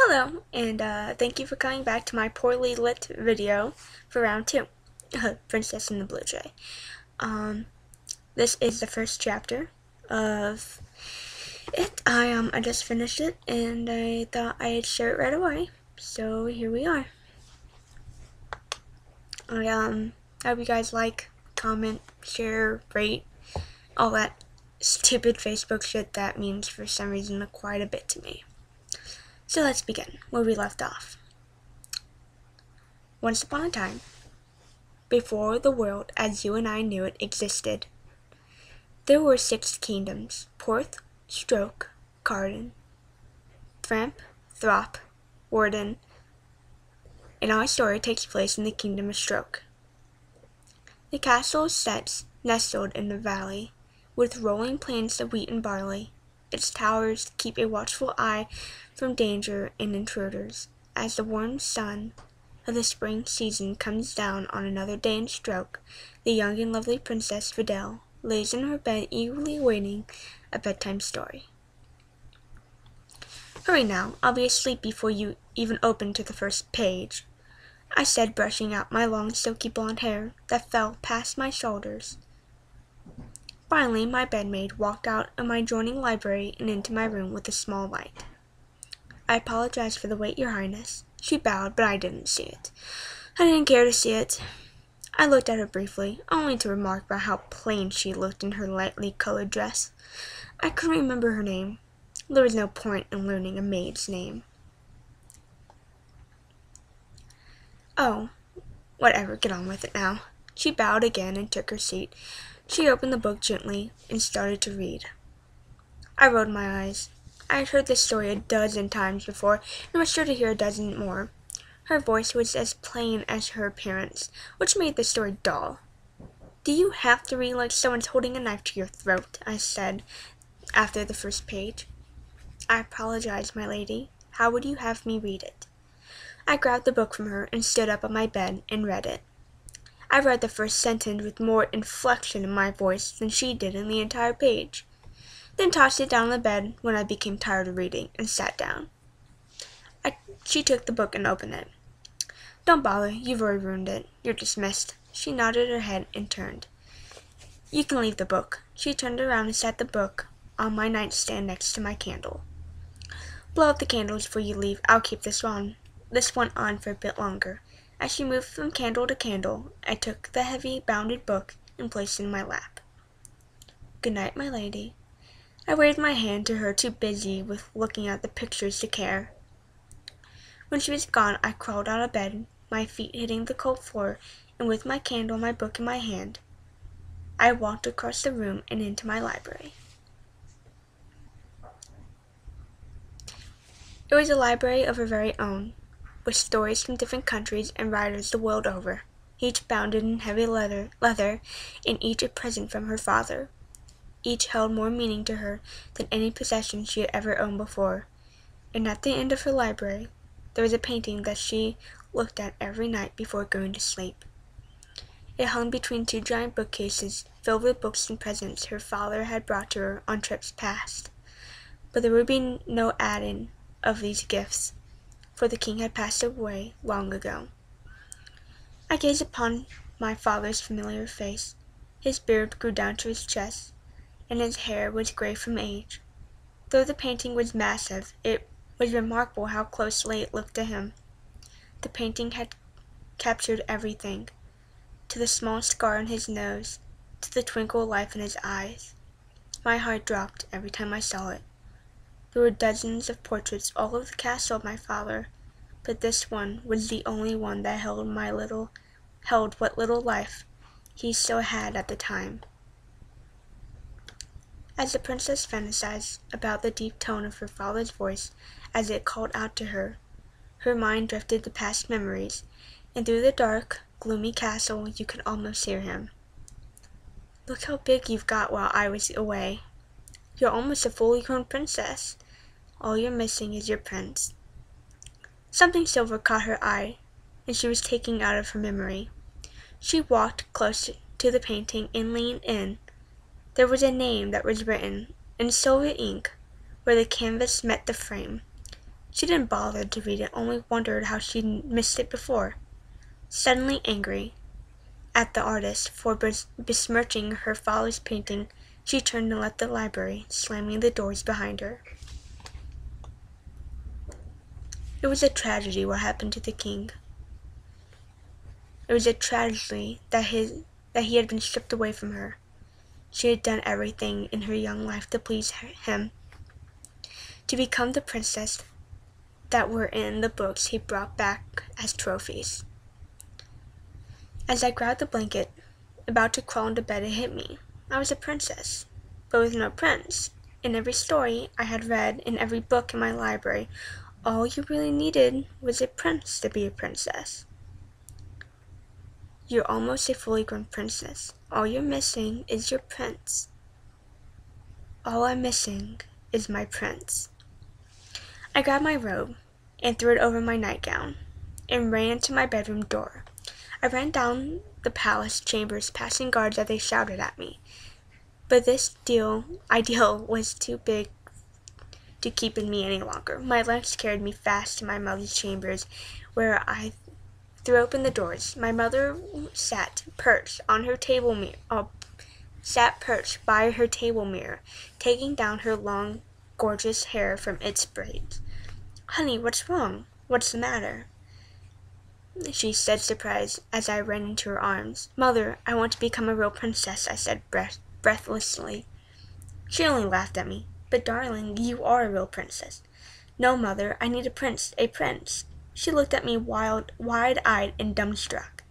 Hello, and thank you for coming back to my poorly lit video for round 2, Princess and the Blue Jay. This is the first chapter of it. I just finished it, and I thought I'd share it right away, so here we are. I hope you guys like, comment, share, rate, all that stupid Facebook shit that means for some reason quite a bit to me. So let's begin where we left off. Once upon a time, before the world as you and I knew it existed, there were 6 kingdoms: Porth, Stroke, Carden, Thramp, Throp, Warden, and our story takes place in the kingdom of Stroke. The castle sits nestled in the valley, with rolling plains of wheat and barley. Its towers keep a watchful eye from danger and intruders, as the warm sun of the spring season comes down on another day in Stroke. The young and lovely Princess Videl lays in her bed eagerly awaiting a bedtime story. "Hurry now, I'll be asleep before you even open to the first page," I said, brushing out my long silky blonde hair that fell past my shoulders. Finally, my bedmaid walked out of my adjoining library and into my room with a small light. "I apologize for the wait, Your Highness." She bowed, but I didn't see it. I didn't care to see it. I looked at her briefly, only to remark about how plain she looked in her lightly colored dress. I couldn't remember her name. There was no point in learning a maid's name. "Oh, whatever, get on with it now." She bowed again and took her seat. She opened the book gently and started to read. I rolled my eyes. I had heard this story a dozen times before and was sure to hear a dozen more. Her voice was as plain as her appearance, which made the story dull. "Do you have to read like someone's holding a knife to your throat?" I said after the first page. "I apologize, my lady. How would you have me read it?" I grabbed the book from her and stood up on my bed and read it. I read the first sentence with more inflection in my voice than she did in the entire page, then tossed it down on the bed when I became tired of reading and sat down. She took the book and opened it. "Don't bother, you've already ruined it. You're dismissed." She nodded her head and turned. "You can leave the book." She turned around and set the book on my nightstand next to my candle. "Blow out the candles before you leave. I'll keep this one on for a bit longer." As she moved from candle to candle, I took the heavy, bounded book and placed it in my lap. "Good night, my lady." I waved my hand to her, too busy with looking at the pictures to care. When she was gone, I crawled out of bed, my feet hitting the cold floor, and with my candle and my book in my hand, I walked across the room and into my library. It was a library of her very own, with stories from different countries and writers the world over, each bound in heavy leather, and each a present from her father. Each held more meaning to her than any possession she had ever owned before, and at the end of her library there was a painting that she looked at every night before going to sleep. It hung between 2 giant bookcases filled with books and presents her father had brought to her on trips past. But there would be no adding of these gifts, for the king had passed away long ago. I gazed upon my father's familiar face. His beard grew down to his chest, and his hair was gray from age. Though the painting was massive, it was remarkable how closely it looked to him. The painting had captured everything, to the small scar on his nose, to the twinkle of life in his eyes. My heart dropped every time I saw it. There were dozens of portraits all over the castle of my father, but this one was the only one that held what little life he still had at the time. As the princess fantasized about the deep tone of her father's voice as it called out to her, her mind drifted to past memories, and through the dark, gloomy castle you could almost hear him. "Look how big you've got while I was away. You're almost a fully grown princess. All you're missing is your prince." Something silver caught her eye, and she was taken out of her memory. She walked close to the painting and leaned in. There was a name that was written in silver ink where the canvas met the frame. She didn't bother to read it, only wondered how she'd missed it before. Suddenly angry at the artist for besmirching her father's painting, she turned and left the library, slamming the doors behind her. It was a tragedy what happened to the king. It was a tragedy that he had been stripped away from her. She had done everything in her young life to please him, to become the princess that were in the books he brought back as trophies. As I grabbed the blanket, about to crawl into bed, it hit me. I was a princess, but with no prince. In every story I had read, in every book in my library, all you really needed was a prince to be a princess. You're almost a fully grown princess. All you're missing is your prince. All I'm missing is my prince. I grabbed my robe and threw it over my nightgown and ran to my bedroom door. I ran down the palace chambers, passing guards as they shouted at me. But this ideal was too big to keep in me any longer. My legs carried me fast to my mother's chambers, where I threw open the doors. My mother sat perched by her table mirror, taking down her long, gorgeous hair from its braids. "Honey, what's wrong? What's the matter?" she said, surprised, as I ran into her arms. "Mother, I want to become a real princess," I said breathlessly. She only laughed at me. "But darling, you are a real princess." "No, Mother, I need a prince, a prince." She looked at me wide-eyed and dumbstruck.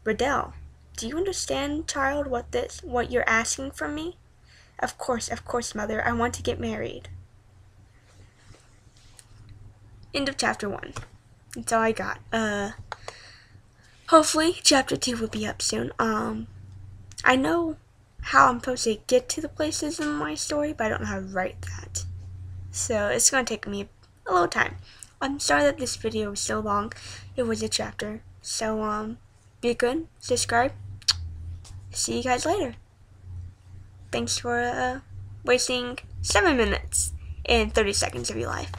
"Riddell, do you understand, child, what you're asking from me?" Of course, Mother, I want to get married." End of chapter 1. That's all I got. Hopefully chapter 2 will be up soon. I know how I'm supposed to get to the places in my story, but I don't know how to write that. So it's going to take me a little time. I'm sorry that this video was so long. It was a chapter. So, be good, subscribe. See you guys later. Thanks for wasting 7 minutes and 30 seconds of your life.